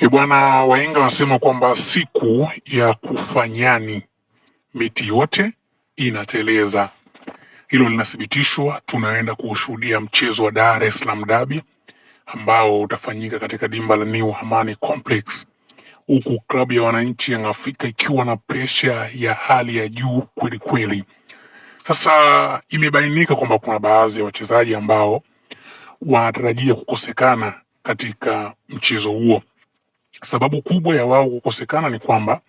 Bwana, wahenga wanasema kwamba siku ya kufanyani miti yote inateleza. Hilo linathibitishwa, tunaenda kushuhudia mchezo wa Dar es Salaam Derby ambao utafanyika katika dimba la New Amani Complex, huku klabu ya wananchi Young Afrika ikiwa na presha ya hali ya juu kweli kweli. Sasa imebainika kwamba kuna baadhi ya wachezaji ambao wanatarajia kukosekana katika mchezo huo. Sababu kubwa ya wao kukosekana ni kwamba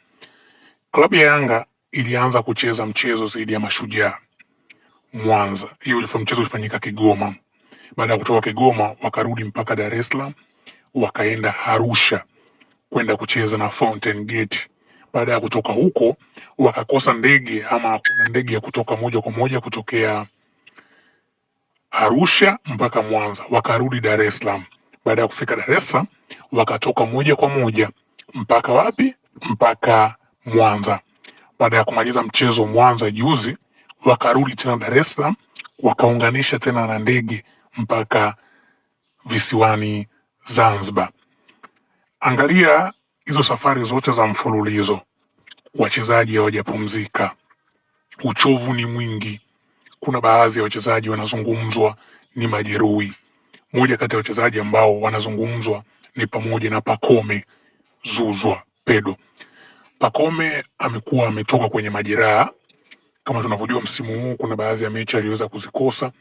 klabu ya Yanga ilianza kucheza mchezo dhidi ya Mashujaa Mwanza. Mchezo ulifanyika Kigoma. Baada ya kutoka Kigoma wakarudi mpaka Dar es Salaam, wakaenda Arusha kwenda kucheza na Fountain Gate. Baada ya kutoka huko wakakosa ndege ama hakuna ndege ya kutoka moja kwa moja kutokea Arusha mpaka Mwanza, wakarudi Dar es Salaam. Baada ya kufika Dar es Salaam wakatoka moja kwa moja mpaka wapi? Mpaka Mwanza. Baada ya kumaliza mchezo Mwanza juzi, wakarudi tena Dar es Salaam, wakaunganisha tena na ndege mpaka visiwani Zanzibar. Angalia hizo safari zote za mfululizo, wachezaji hawajapumzika, uchovu ni mwingi. Kuna baadhi ya wachezaji wanazungumzwa ni majeruhi. Moja kati ya wachezaji ambao wanazungumzwa ni pamoja na Pacome Zouzoua Pedro. Pacome amekuwa ametoka kwenye majeraha. Kama tunavyojua msimu huu kuna baadhi ya mechi aliweza kuzikosa,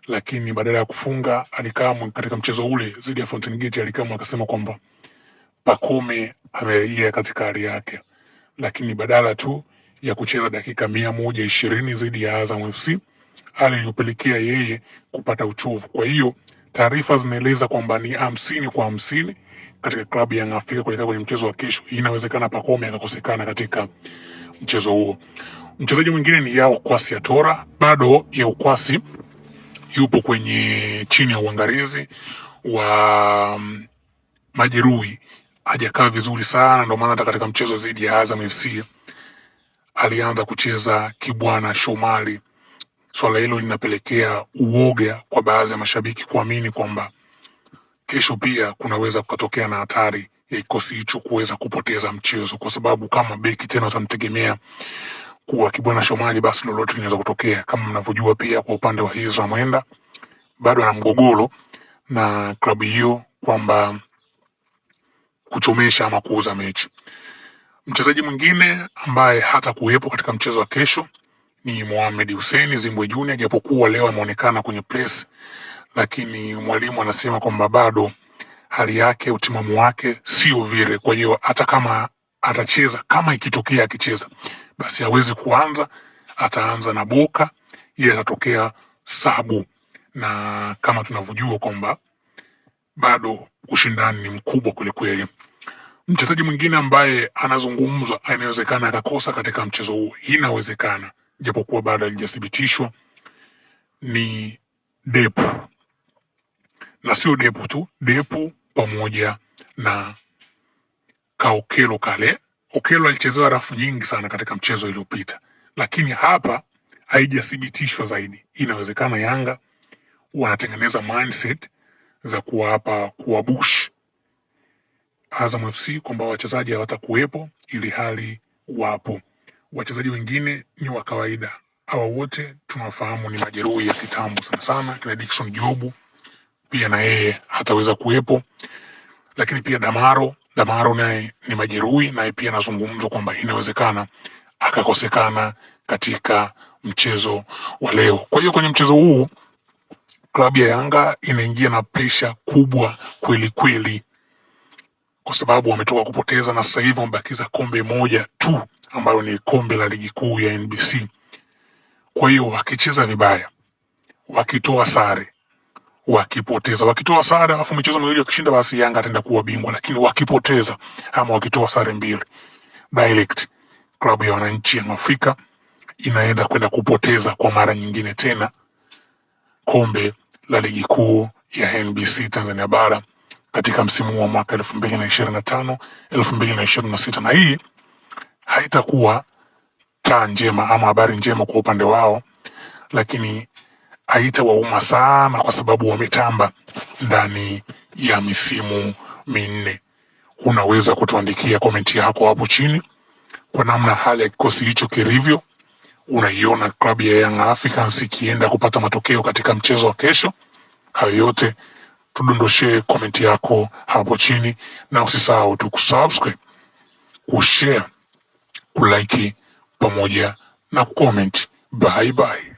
lakini badala ya kufunga alikaa katika mchezo ule dhidi ya Fountain Gate, alikaa akasema kwamba Pacome amerejea katika hali yake, lakini badala tu ya kucheza dakika 120 dhidi ya Azam FC aliyopelekea yeye kupata uchovu. Kwa hiyo taarifa zinaeleza kwamba ni 50-50 katika klabu ya Young Afrika kuelekea kwenye mchezo wa kesho. Inawezekana Pacome akakosekana katika mchezo huo. Mchezaji mwingine ni Yao Kwasi Atora. Bado Yao Kwasi yupo kwenye chini ya uangalizi wa majeruhi, hajakaa vizuri sana, ndio maana hata katika mchezo dhidi ya Azam FC alianza kucheza Kibwana Shomari. Swala hilo linapelekea uoga kwa baadhi ya mashabiki kuamini kwamba kesho pia kunaweza kukatokea na hatari ya kikosi hicho kuweza kupoteza mchezo, kwa sababu kama beki tena utamtegemea kuwa Kibwana Shomari, basi lolote linaweza kutokea. Kama mnavyojua pia kwa upande wa Hizra Mwenda bado ana mgogoro na klabu hiyo kwamba kuchomesha ama kuuza mechi. Mchezaji mwingine ambaye hata kuwepo katika mchezo wa kesho ni Mohamed Hussein Zimbwe Junior, japokuwa leo ameonekana kwenye press, lakini mwalimu anasema kwamba bado hali yake, utimamu wake sio vile. Kwa hiyo hata kama atacheza, kama ikitokea akicheza, basi hawezi kuanza, ataanza na Boka, yeye atatokea sabu, na kama tunavyojua kwamba bado ushindani ni mkubwa kweli kweli. Mchezaji mwingine ambaye anazungumzwa inawezekana akakosa katika mchezo huu, inawezekana japokuwa bado haijathibitishwa, ni Depu. Na sio Depu tu, Depu pamoja na Kaokelo Kale. Okelo alichezewa rafu nyingi sana katika mchezo uliopita, lakini hapa haijathibitishwa zaidi. Inawezekana Yanga wanatengeneza mindset za kuwabush Azam FC kwamba wachezaji hawatakuwepo, ili hali wapo. Wachezaji wengine ni wa kawaida. Hawa wote tunafahamu ni majeruhi ya kitambo sana sana. Kina Dickson Jobu pia na yeye hataweza kuwepo, lakini pia Damaro naye ni majeruhi, naye pia anazungumzwa kwamba inawezekana akakosekana katika mchezo wa leo. Kwa hiyo kwenye mchezo huu klabu ya Yanga inaingia na presha kubwa kweli kweli, kwa sababu wametoka kupoteza na sasa hivi wamebakiza kombe moja tu ambalo ni kombe la ligi kuu ya NBC. Kwa hiyo wakicheza vibaya, wakitoa sare, wakitoa sare alafu michezo miwili wakishinda, basi Yanga ataenda kuwa bingwa. Lakini wakipoteza ama wakitoa sare mbili, direct klabu ya wananchi Young Afrika inaenda kwenda kupoteza kwa mara nyingine tena kombe la ligi kuu ya NBC Tanzania bara katika msimu wa mwaka 2025 2026, na hii haitakuwa taa njema ama habari njema kwa upande wao, lakini haitawauma sana kwa sababu wametamba ndani ya misimu minne. unaweza kutuandikia komenti yako hapo chini kwa namna hali ya kikosi hicho kilivyo. Unaiona klabu ya Young Africans ikienda kupata matokeo katika mchezo wa kesho? Hayo yote tudondoshee komenti yako hapo chini, na usisahau tu kusubscribe, kushare, kulike pamoja na kucomment. Bye bye.